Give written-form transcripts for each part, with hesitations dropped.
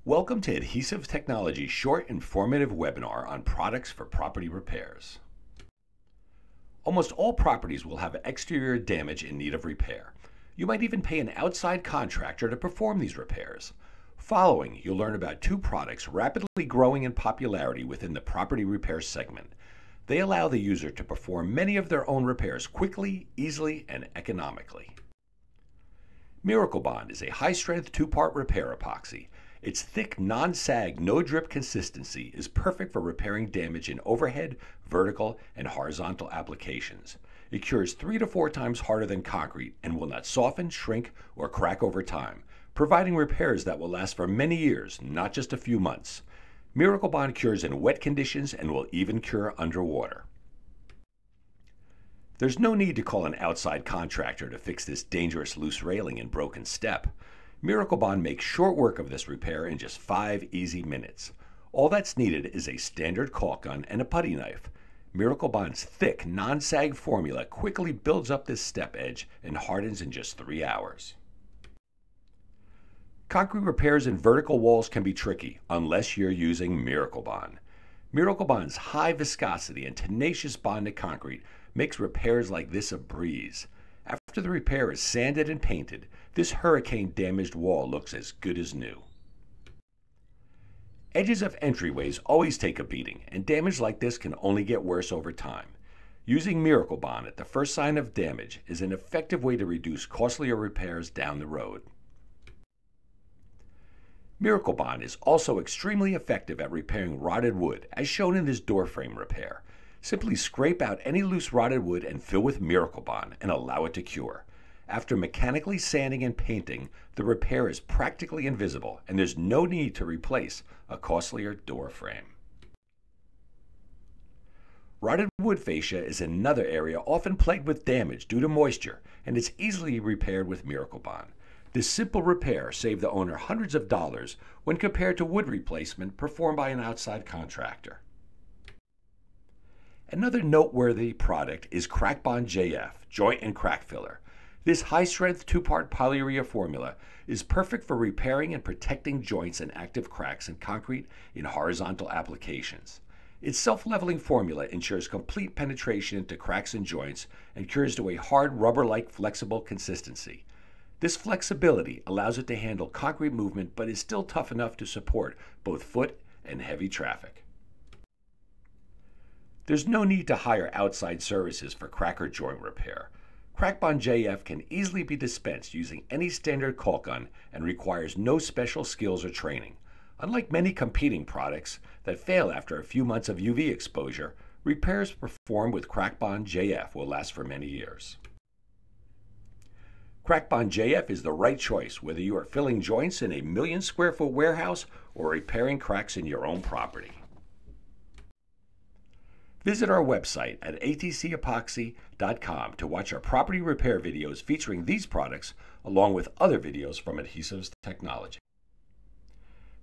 Welcome to Adhesive Technology's short, informative webinar on products for property repairs. Almost all properties will have exterior damage in need of repair. You might even pay an outside contractor to perform these repairs. Following, you'll learn about two products rapidly growing in popularity within the property repair segment. They allow the user to perform many of their own repairs quickly, easily, and economically. Miracle Bond is a high-strength two-part repair epoxy. Its thick, non-sag, no-drip consistency is perfect for repairing damage in overhead, vertical, and horizontal applications. It cures 3 to 4 times harder than concrete and will not soften, shrink, or crack over time, providing repairs that will last for many years, not just a few months. Miracle Bond cures in wet conditions and will even cure underwater. There's no need to call an outside contractor to fix this dangerous loose railing and broken step. Miracle Bond makes short work of this repair in just 5 easy minutes. All that's needed is a standard caulk gun and a putty knife. Miracle Bond's thick, non-sag formula quickly builds up this step edge and hardens in just 3 hours. Concrete repairs in vertical walls can be tricky unless you're using Miracle Bond. Miracle Bond's high viscosity and tenacious bond to concrete makes repairs like this a breeze. After the repair is sanded and painted, this hurricane-damaged wall looks as good as new. Edges of entryways always take a beating, and damage like this can only get worse over time. Using Miracle Bond at the first sign of damage is an effective way to reduce costlier repairs down the road. Miracle Bond is also extremely effective at repairing rotted wood, as shown in this door frame repair. Simply scrape out any loose rotted wood and fill with Miracle Bond and allow it to cure. After mechanically sanding and painting, the repair is practically invisible and there's no need to replace a costlier door frame. Rotted wood fascia is another area often plagued with damage due to moisture, and it's easily repaired with Miracle Bond. This simple repair saved the owner hundreds of dollars when compared to wood replacement performed by an outside contractor. Another noteworthy product is Crack Bond JF, Joint and Crack Filler. This high-strength two-part polyurea formula is perfect for repairing and protecting joints and active cracks in concrete in horizontal applications. Its self-leveling formula ensures complete penetration into cracks and joints and cures to a hard rubber-like flexible consistency. This flexibility allows it to handle concrete movement but is still tough enough to support both foot and heavy traffic. There's no need to hire outside services for crack or joint repair. Crack Bond JF can easily be dispensed using any standard caulk gun and requires no special skills or training. Unlike many competing products that fail after a few months of UV exposure, repairs performed with Crack Bond JF will last for many years. Crack Bond JF is the right choice whether you are filling joints in a 1,000,000-square-foot warehouse or repairing cracks in your own property. Visit our website at atcepoxy.com to watch our property repair videos featuring these products along with other videos from Adhesives Technology.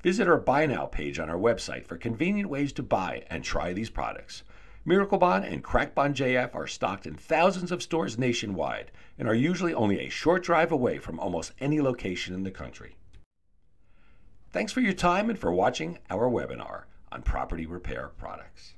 Visit our Buy Now page on our website for convenient ways to buy and try these products. Miracle Bond and Crack Bond JF are stocked in thousands of stores nationwide and are usually only a short drive away from almost any location in the country. Thanks for your time and for watching our webinar on property repair products.